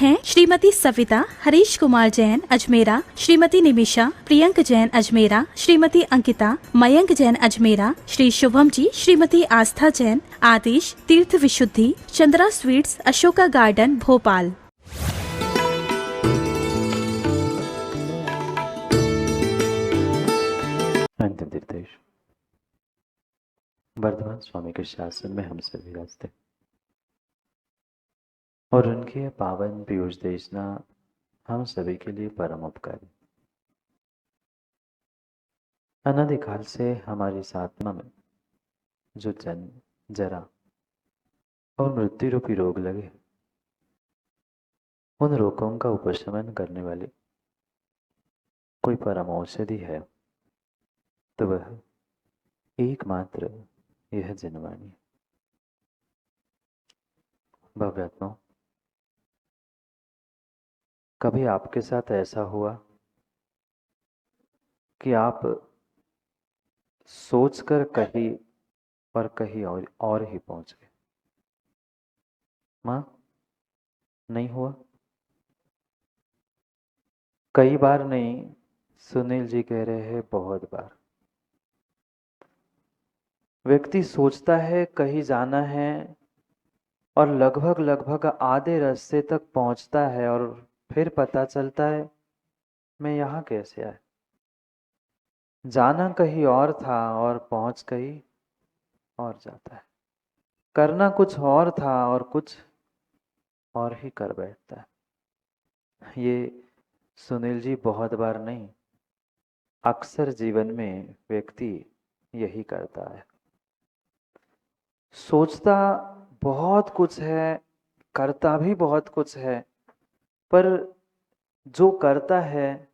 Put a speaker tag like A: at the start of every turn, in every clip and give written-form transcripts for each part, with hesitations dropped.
A: हैं श्रीमती सविता, हरीश कुमार जैन अजमेरा, श्रीमती निमिषा, प्रियंक जैन अजमेरा, श्रीमती अंकिता, मयंक जैन अजमेरा, श्री शुभम जी, श्रीमती आस्था जैन, आदिश, तीर्थ विशुद्धि, Chandra sweets, Ashoka garden, Bhopal.
B: अंतिम निर्देश। वर्धमान स्वामी के शासन में हम सभी रास्ते और उनकी पावन पीयूष देशना हम सभी के लिए परम उपकारी। अनादिकाल से हमारी इस आत्मा में जो जन्म, जरा और मृत्यु रूपी रोग लगे, उन रोगों का उपशमन करने वाली कोई परम औषधि है तो वह एकमात्र यह जनवाणी। भव्यात्मा, कभी आपके साथ ऐसा हुआ कि आप सोचकर कहीं और कहीं और ही पहुंच गए? मां, नहीं हुआ? कई बार नहीं, सुनील जी कह रहे हैं बहुत बार। व्यक्ति सोचता है कहीं जाना है और लगभग लगभग आधे रास्ते तक पहुंचता है और फिर पता चलता है मैं यहाँ कैसे आया। जाना कहीं और था और पहुंच कहीं और जाता है। करना कुछ और था और कुछ और ही कर बैठता है। ये सुनील जी बहुत बार नहीं, अक्सर जीवन में व्यक्ति यही करता है। सोचता बहुत कुछ है, करता भी बहुत कुछ है, पर जो करता है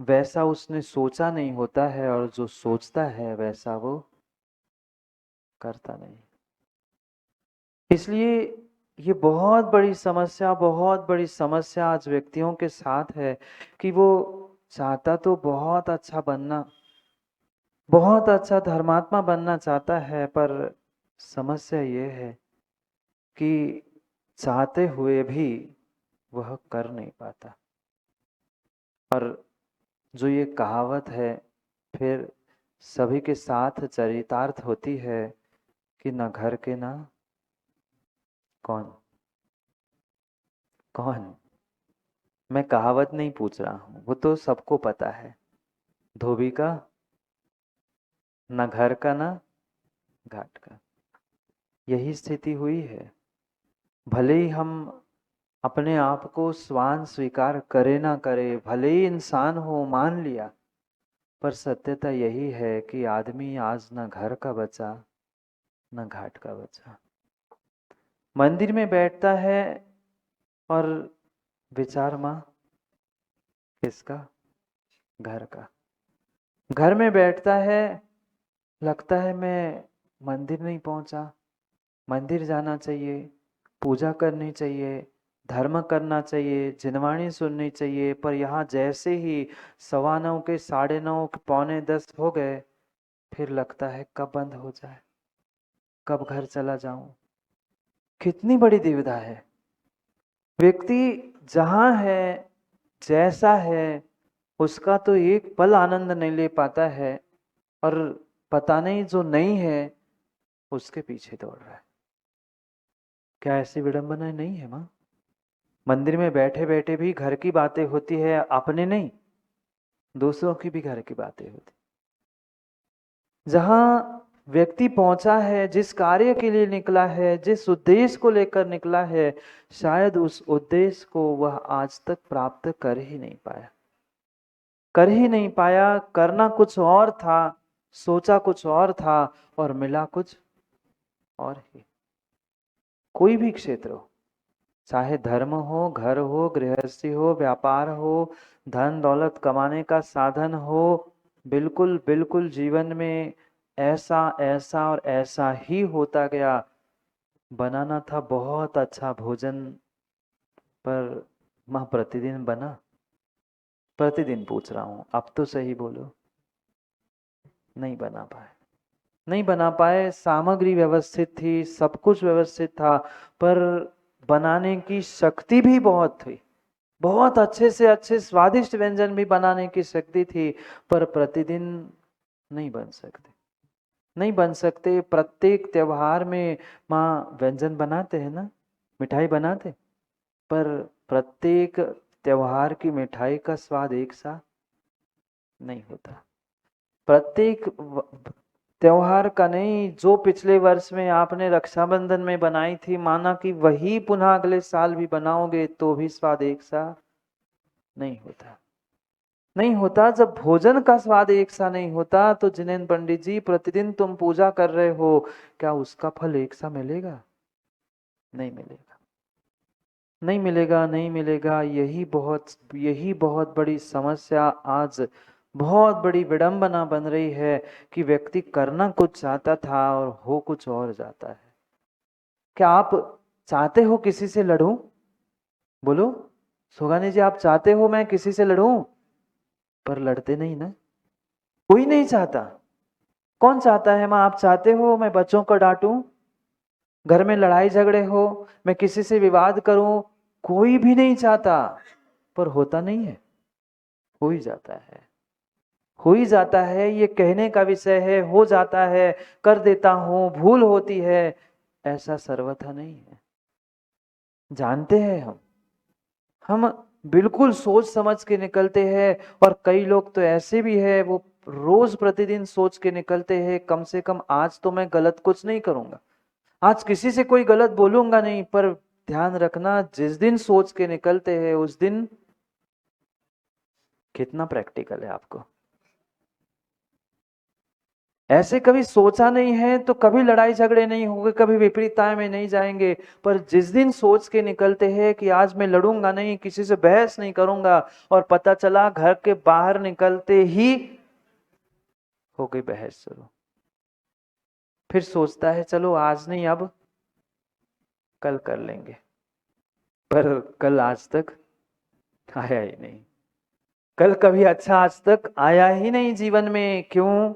B: वैसा उसने सोचा नहीं होता है और जो सोचता है वैसा वो करता नहीं। इसलिए ये बहुत बड़ी समस्या आज व्यक्तियों के साथ है कि वो चाहता तो बहुत अच्छा बनना, बहुत अच्छा धर्मात्मा बनना चाहता है, पर समस्या ये है कि चाहते हुए भी वह कर नहीं पाता। और जो ये कहावत है फिर सभी के साथ चरितार्थ होती है कि न घर के ना कौन कौन। मैं कहावत नहीं पूछ रहा हूं, वो तो सबको पता है। धोबी का न घर का ना घाट का, यही स्थिति हुई है। भले ही हम अपने आप को स्वान स्वीकार करे ना करे, भले ही इंसान हो मान लिया, पर सत्यता यही है कि आदमी आज न घर का बचा न घाट का बचा। मंदिर में बैठता है और विचार मां किसका? घर का। घर में बैठता है, लगता है मैं मंदिर नहीं पहुंचा, मंदिर जाना चाहिए, पूजा करनी चाहिए, धर्म करना चाहिए, जिनवाणी सुननी चाहिए, पर यहाँ जैसे ही 9:15 के 9:30 के 9:45 हो गए, फिर लगता है कब बंद हो जाए, कब घर चला जाऊं। कितनी बड़ी दुविधा है। व्यक्ति जहां है, जैसा है, उसका तो एक पल आनंद नहीं ले पाता है और पता नहीं जो नहीं है उसके पीछे दौड़ रहा है। क्या ऐसी विडंबना नहीं है मां? मंदिर में बैठे बैठे भी घर की बातें होती है, अपने नहीं, दूसरों की भी घर की बातें होती। जहां व्यक्ति पहुंचा है, जिस कार्य के लिए निकला है, जिस उद्देश्य को लेकर निकला है, शायद उस उद्देश्य को वह आज तक प्राप्त कर ही नहीं पाया। कर ही नहीं पाया। करना कुछ और था, सोचा कुछ और था और मिला कुछ और ही। कोई भी क्षेत्र हो, चाहे धर्म हो, घर हो, गृहस्थी हो, व्यापार हो, धन दौलत कमाने का साधन हो, बिल्कुल बिल्कुल जीवन में ऐसा ऐसा और ऐसा ही होता गया। बनाना था बहुत अच्छा भोजन, पर मां प्रतिदिन बना? प्रतिदिन पूछ रहा हूं, अब तो सही बोलो। नहीं बना पाए, नहीं बना पाए। सामग्री व्यवस्थित थी, सब कुछ व्यवस्थित था, पर बनाने की शक्ति भी बहुत थी, बहुत अच्छे से अच्छे स्वादिष्ट व्यंजन भी बनाने की शक्ति थी, पर प्रतिदिन नहीं बन सकते, नहीं बन सकते। प्रत्येक त्योहार में माँ व्यंजन बनाते हैं ना, मिठाई बनाते, पर प्रत्येक त्योहार की मिठाई का स्वाद एक सा नहीं होता। प्रत्येक त्योहार का नहीं, जो पिछले वर्ष में आपने रक्षाबंधन में बनाई थी, माना कि वही पुनः अगले साल भी बनाओगे तो भी स्वाद एक सा नहीं होता, नहीं होता। जब भोजन का स्वाद एक सा नहीं होता तो जिनेन्द्र पंडित जी, प्रतिदिन तुम पूजा कर रहे हो, क्या उसका फल एक सा मिलेगा? नहीं मिलेगा, नहीं मिलेगा, नहीं मिलेगा। यही बहुत बड़ी समस्या आज, बहुत बड़ी विडंबना बन रही है कि व्यक्ति करना कुछ चाहता था और हो कुछ और जाता है। क्या आप चाहते हो किसी से लड़ूं? बोलो सुगानी जी, आप चाहते हो मैं किसी से लड़ूं? पर लड़ते नहीं ना, कोई नहीं चाहता। कौन चाहता है माँ? आप चाहते हो मैं बच्चों को डांटूं, घर में लड़ाई झगड़े हो, मैं किसी से विवाद करूं? कोई भी नहीं चाहता, पर होता नहीं है, हो ही जाता है, हो ही जाता है। ये कहने का विषय है, हो जाता है, कर देता हूं, भूल होती है, ऐसा सर्वथा नहीं है। जानते हैं हम बिल्कुल सोच समझ के निकलते हैं। और कई लोग तो ऐसे भी है, वो रोज प्रतिदिन सोच के निकलते हैं, कम से कम आज तो मैं गलत कुछ नहीं करूंगा, आज किसी से कोई गलत बोलूंगा नहीं। पर ध्यान रखना, जिस दिन सोच के निकलते हैं उस दिन कितना प्रैक्टिकल है आपको। ऐसे कभी सोचा नहीं है तो कभी लड़ाई झगड़े नहीं होंगे, कभी विपरीतताएं में नहीं जाएंगे। पर जिस दिन सोच के निकलते हैं कि आज मैं लड़ूंगा नहीं, किसी से बहस नहीं करूंगा, और पता चला घर के बाहर निकलते ही हो गई बहस शुरू, फिर सोचता है चलो आज नहीं, अब कल कर लेंगे। पर कल आज तक आया ही नहीं, कल कभी अच्छा आज तक आया ही नहीं जीवन में। क्यों?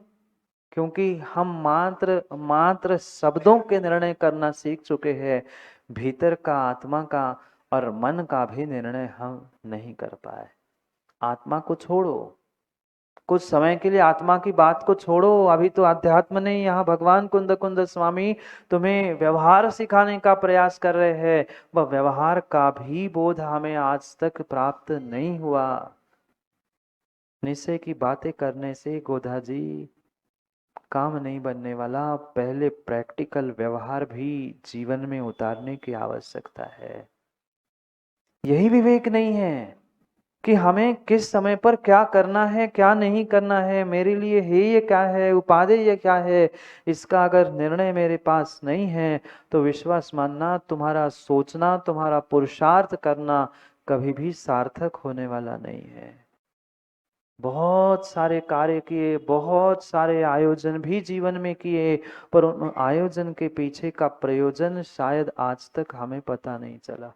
B: क्योंकि हम मात्र मात्र शब्दों के निर्णय करना सीख चुके हैं, भीतर का, आत्मा का और मन का भी निर्णय हम नहीं कर पाए। आत्मा को छोड़ो, कुछ समय के लिए आत्मा की बात को छोड़ो। अभी तो अध्यात्म नहीं, यहाँ भगवान कुंद कुंद स्वामी तुम्हें व्यवहार सिखाने का प्रयास कर रहे हैं। वह व्यवहार का भी बोध हमें आज तक प्राप्त नहीं हुआ। निश्चय की बातें करने से गोधा जी काम नहीं बनने वाला, पहले प्रैक्टिकल व्यवहार भी जीवन में उतारने की आवश्यकता है। यही विवेक नहीं है कि हमें किस समय पर क्या करना है, क्या नहीं करना है, मेरे लिए है ये क्या है, उपादेय ये क्या है, इसका अगर निर्णय मेरे पास नहीं है तो विश्वास मानना, तुम्हारा सोचना, तुम्हारा पुरुषार्थ करना कभी भी सार्थक होने वाला नहीं है। बहुत सारे कार्य किए, बहुत सारे आयोजन भी जीवन में किए, पर उन आयोजन के पीछे का प्रयोजन शायद आज तक हमें पता नहीं चला।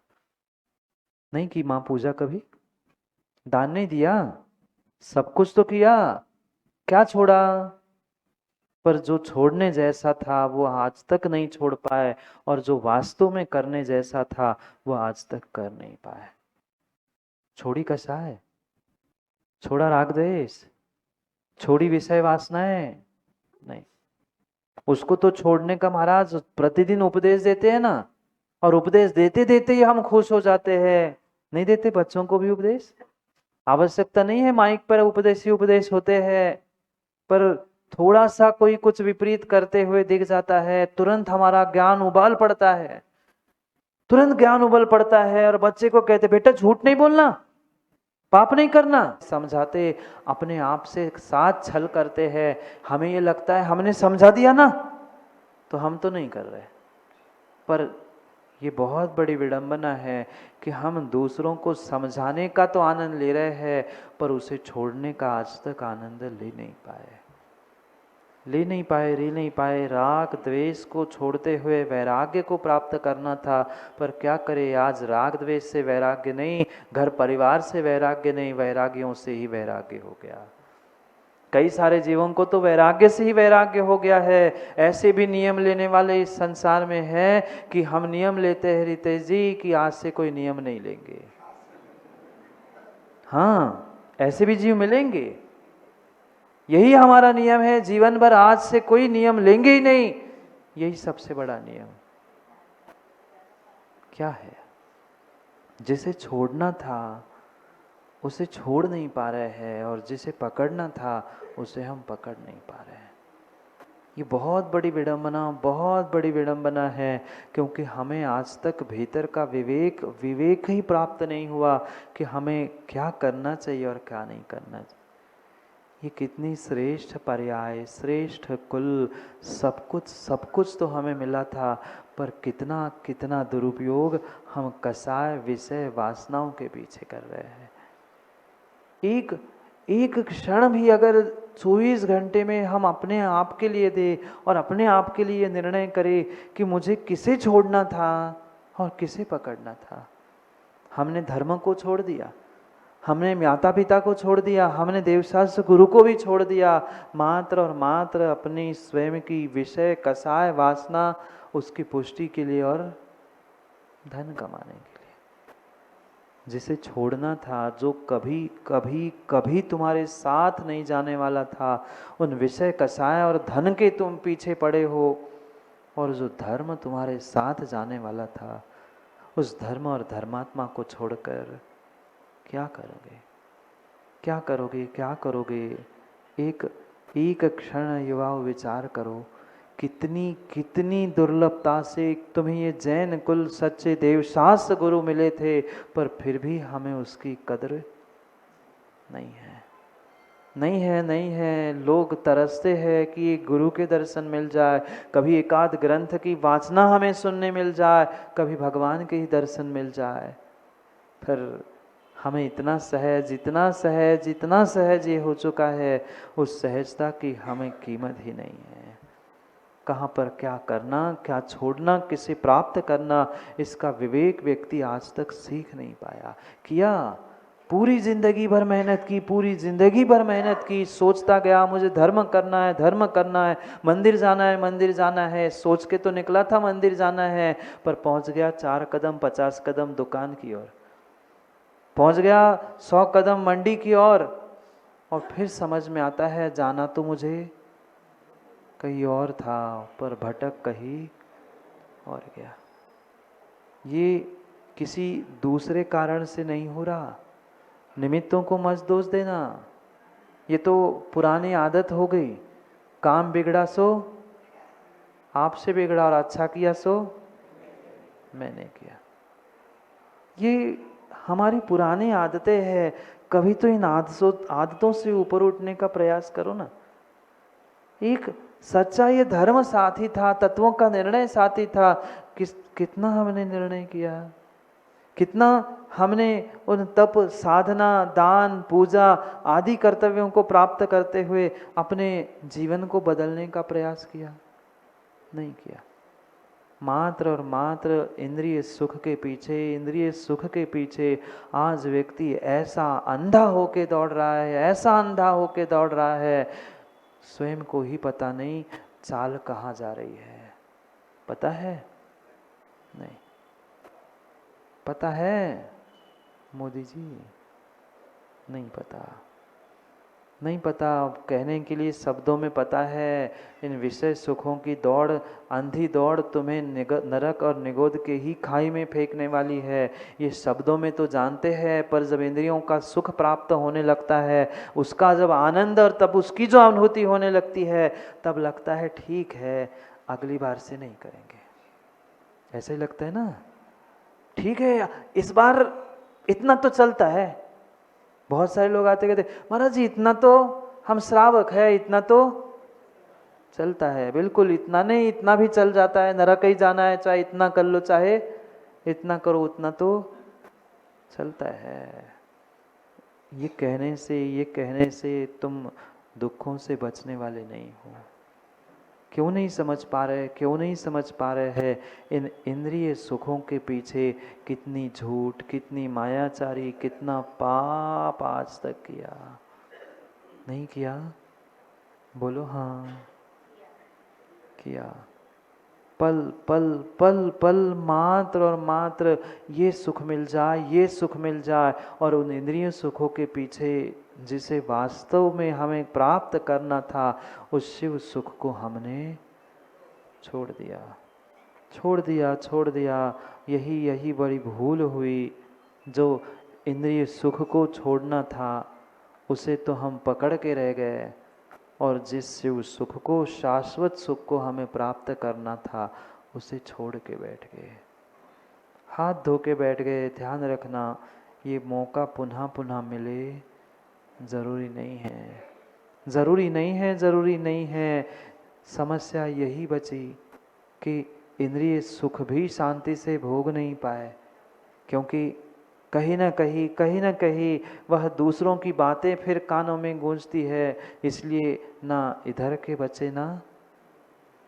B: नहीं की मां पूजा कभी, दान नहीं दिया, सब कुछ तो किया, क्या छोड़ा? पर जो छोड़ने जैसा था वो आज तक नहीं छोड़ पाए, और जो वास्तव में करने जैसा था वो आज तक कर नहीं पाए। छोड़ी कसा है? छोड़ा राग द्वेष, छोड़ी विषय वासनाएं? नहीं। उसको तो छोड़ने का महाराज प्रतिदिन उपदेश देते हैं ना, और उपदेश देते देते ही हम खुश हो जाते हैं। नहीं देते बच्चों को भी उपदेश? आवश्यकता नहीं है माइक पर उपदेश ही उपदेश होते हैं, पर थोड़ा सा कोई कुछ विपरीत करते हुए दिख जाता है, तुरंत हमारा ज्ञान उबाल पड़ता है, तुरंत ज्ञान उबल पड़ता है। और बच्चे को कहते बेटा झूठ नहीं बोलना, पाप नहीं करना, समझाते अपने आप से साथ छल करते हैं। हमें ये लगता है हमने समझा दिया ना, तो हम तो नहीं कर रहे। पर ये बहुत बड़ी विडंबना है कि हम दूसरों को समझाने का तो आनंद ले रहे हैं, पर उसे छोड़ने का आज तक आनंद ले नहीं पाए, ले नहीं पाए। राग द्वेष को छोड़ते हुए वैराग्य को प्राप्त करना था, पर क्या करे, आज राग द्वेष से वैराग्य नहीं, घर परिवार से वैराग्य नहीं, वैराग्यों से ही वैराग्य हो गया। कई सारे जीवों को तो वैराग्य से ही वैराग्य हो गया है। ऐसे भी नियम लेने वाले इस संसार में है कि हम नियम लेते हैं रितेश जी कि आज से कोई नियम नहीं लेंगे। हाँ, ऐसे भी जीव मिलेंगे। यही हमारा नियम है, जीवन भर आज से कोई नियम लेंगे ही नहीं। यही सबसे बड़ा नियम क्या है? जिसे छोड़ना था उसे छोड़ नहीं पा रहे हैं, और जिसे पकड़ना था उसे हम पकड़ नहीं पा रहे हैं। ये बहुत बड़ी विडंबना है, क्योंकि हमें आज तक भीतर का विवेक ही प्राप्त नहीं हुआ कि हमें क्या करना चाहिए और क्या नहीं करना चाहिए। ये कितनी श्रेष्ठ पर्याय, श्रेष्ठ कुल, सब कुछ तो हमें मिला था, पर कितना कितना दुरुपयोग हम कसाय विषय वासनाओं के पीछे कर रहे हैं। एक क्षण भी अगर 24 घंटे में हम अपने आप के लिए दे और अपने आप के लिए निर्णय करें कि मुझे किसे छोड़ना था और किसे पकड़ना था। हमने धर्म को छोड़ दिया, हमने माता पिता को छोड़ दिया, हमने देवशास्त्र गुरु को भी छोड़ दिया, मात्र और मात्र अपनी स्वयं की विषय कसाय वासना, उसकी पुष्टि के लिए और धन कमाने के लिए। जिसे छोड़ना था, जो कभी कभी कभी तुम्हारे साथ नहीं जाने वाला था, उन विषय कसाय और धन के तुम पीछे पड़े हो, और जो धर्म तुम्हारे साथ जाने वाला था, उस धर्म और धर्मात्मा को छोड़कर क्या करोगे? क्या करोगे? क्या करोगे? एक क्षण युवाओं विचार करो, कितनी दुर्लभता से तुम्हें ये जैन कुल सच्चे देवशास्त्र गुरु मिले थे, पर फिर भी हमें उसकी कद्र नहीं है। लोग तरसते हैं कि गुरु के दर्शन मिल जाए, कभी एकाध ग्रंथ की वाचना हमें सुनने मिल जाए, कभी भगवान के ही दर्शन मिल जाए, फिर हमें इतना सहज ये हो चुका है, उस सहजता की हमें कीमत ही नहीं है। कहाँ पर क्या करना, क्या छोड़ना, किसे प्राप्त करना, इसका विवेक व्यक्ति आज तक सीख नहीं पाया। किया, पूरी जिंदगी भर मेहनत की, सोचता गया मुझे धर्म करना है, मंदिर जाना है, सोच के तो निकला था मंदिर जाना है, पर पहुंच गया 4 कदम 50 कदम दुकान की ओर, पहुंच गया 100 कदम मंडी की ओर, और फिर समझ में आता है जाना तो मुझे कहीं और था, पर भटक कहीं और गया। ये किसी दूसरे कारण से नहीं हो रहा, निमित्तों को मत दोष देना, ये तो पुरानी आदत हो गई। काम बिगड़ा सो आपसे बिगड़ा, और अच्छा किया सो मैंने किया। ये हमारी पुरानी आदतें हैं। कभी तो इन आदतों से ऊपर उठने का प्रयास करो ना। एक सच्चा ये धर्म साथी था, तत्वों का निर्णय साथी था, कितना हमने निर्णय किया, कितना हमने उन तप साधना दान पूजा आदि कर्तव्यों को प्राप्त करते हुए अपने जीवन को बदलने का प्रयास किया? नहीं किया। मात्र और मात्र इंद्रिय सुख के पीछे आज व्यक्ति ऐसा अंधा होके दौड़ रहा है, स्वयं को ही पता नहीं चाल कहाँ जा रही है। पता है? नहीं पता है मोदी जी? नहीं पता। कहने के लिए शब्दों में पता है। इन विषय सुखों की दौड़, अंधी दौड़ तुम्हें नरक और निगोद के ही खाई में फेंकने वाली है। ये शब्दों में तो जानते हैं, पर जब इंद्रियों का सुख प्राप्त होने लगता है, उसका जब आनंद और तब उसकी जो अनुभूति होने लगती है, तब लगता है ठीक है अगली बार से नहीं करेंगे। ऐसे ही लगता है ना, ठीक है इस बार इतना तो चलता है। बहुत सारे लोग आते कहते महाराज जी इतना तो हम श्रावक है, इतना तो चलता है। बिल्कुल इतना नहीं, इतना भी चल जाता है। नरक ही जाना है, चाहे इतना कर लो चाहे इतना करो, उतना तो चलता है। ये कहने से तुम दुखों से बचने वाले नहीं हो। क्यों नहीं समझ पा रहे हैं इन इंद्रिय सुखों के पीछे कितनी झूठ, कितनी मायाचारी, कितना पाप आज तक किया? नहीं किया। बोलो हाँ किया। पल पल पल पल मात्र और मात्र ये सुख मिल जाए, ये सुख मिल जाए, और उन इंद्रिय सुखों के पीछे जिसे वास्तव में हमें प्राप्त करना था, उस शिव सुख को हमने छोड़ दिया, छोड़ दिया, छोड़ दिया। यही बड़ी भूल हुई। जो इंद्रिय सुख को छोड़ना था उसे तो हम पकड़ के रह गए, और जिस शिव सुख को, शाश्वत सुख को हमें प्राप्त करना था, उसे छोड़ के बैठ गए, हाथ धो के बैठ गए। ध्यान रखना, ये मौका पुनः पुनः मिले ज़रूरी नहीं है, ज़रूरी नहीं है, ज़रूरी नहीं है। समस्या यही बची कि इंद्रिय सुख भी शांति से भोग नहीं पाए, क्योंकि कहीं ना कहीं वह दूसरों की बातें फिर कानों में गूंजती है, इसलिए ना इधर के बचे ना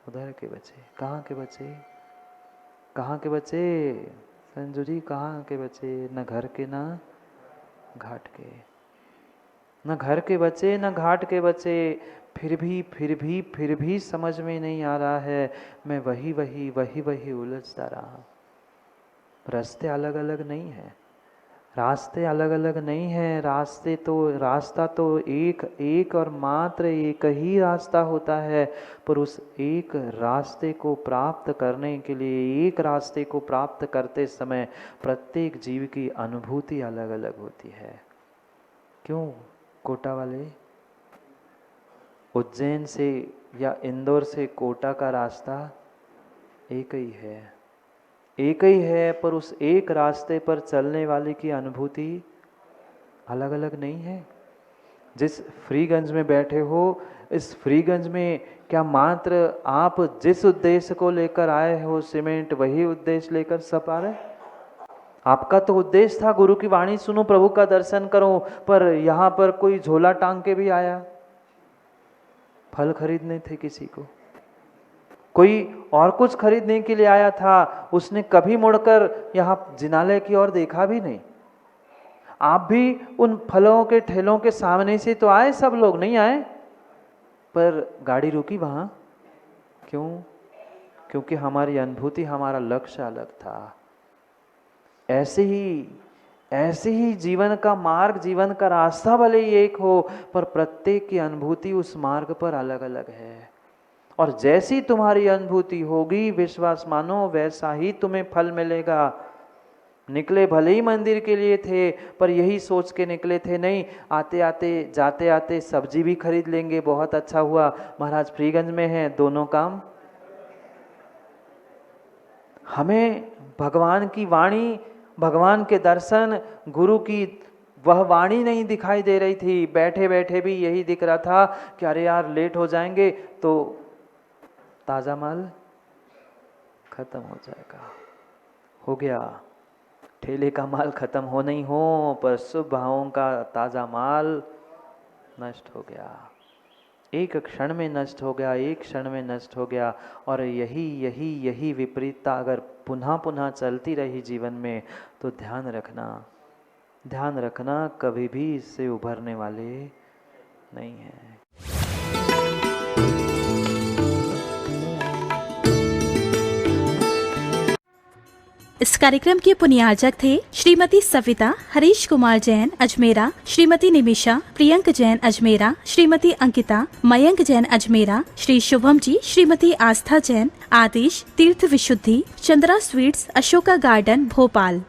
B: उधर के बचे। कहाँ के बचे? कहाँ के बचे संजू जी? कहाँ के बचे? न घर के ना घाट के, न घर के बचे न घाट के बचे। फिर भी समझ में नहीं आ रहा है। मैं वही उलझता रहा। रास्ते अलग अलग नहीं है, रास्ते अलग अलग नहीं है। रास्ता तो एक और मात्र एक ही रास्ता होता है, पर उस एक रास्ते को प्राप्त करने के लिए, एक रास्ते को प्राप्त करते समय प्रत्येक जीव की अनुभूति अलग अलग होती है। क्यों? कोटा वाले, उज्जैन से या इंदौर से कोटा का रास्ता एक ही है, एक ही है, पर उस एक रास्ते पर चलने वाले की अनुभूति अलग अलग नहीं है। जिस फ्रीगंज में बैठे हो, इस फ्रीगंज में क्या मात्र आप जिस उद्देश्य को लेकर आए हो, सीमेंट, वही उद्देश्य लेकर सब आ रहे? आपका तो उद्देश्य था गुरु की वाणी सुनो, प्रभु का दर्शन करो, पर यहाँ पर कोई झोला टांग के भी आया, फल खरीदने थे किसी को, कोई और कुछ खरीदने के लिए आया था, उसने कभी मुड़कर यहाँ जिनालय की ओर देखा भी नहीं। आप भी उन फलों के ठेलों के सामने से तो आए, सब लोग नहीं आए, पर गाड़ी रुकी वहां। क्यों? क्योंकि हमारी अनुभूति, हमारा लक्ष्य अलग था। ऐसे ही जीवन का मार्ग, जीवन का रास्ता भले ही एक हो, पर प्रत्येक की अनुभूति उस मार्ग पर अलग अलग है। और जैसी तुम्हारी अनुभूति होगी, विश्वास मानो, वैसा ही तुम्हें फल मिलेगा। निकले भले ही मंदिर के लिए थे, पर यही सोच के निकले थे, नहीं आते आते जाते आते सब्जी भी खरीद लेंगे, बहुत अच्छा हुआ महाराज फ्रीगंज में है, दोनों काम। हमें भगवान की वाणी, भगवान के दर्शन, गुरु की वह वाणी नहीं दिखाई दे रही थी। बैठे बैठे भी यही दिख रहा था कि अरे यार लेट हो जाएंगे तो ताज़ा माल खत्म हो जाएगा। हो गया, ठेले का माल खत्म हो नहीं हो, पर शुभ भावों का ताज़ा माल नष्ट हो गया। एक क्षण में नष्ट हो गया, एक क्षण में नष्ट हो गया। और यही विपरीतता अगर पुनः पुनः चलती रही जीवन में, तो ध्यान रखना कभी भी इससे उभरने वाले नहीं है।
A: इस कार्यक्रम के पुण्यार्जक थे श्रीमती सविता, हरीश कुमार जैन अजमेरा, श्रीमती निमिषा, प्रियंक जैन अजमेरा, श्रीमती अंकिता, मयंक जैन अजमेरा, श्री शुभम जी, श्रीमती आस्था जैन, आदिश, तीर्थ विशुद्धि, चंद्रा स्वीट्स, अशोका गार्डन, भोपाल।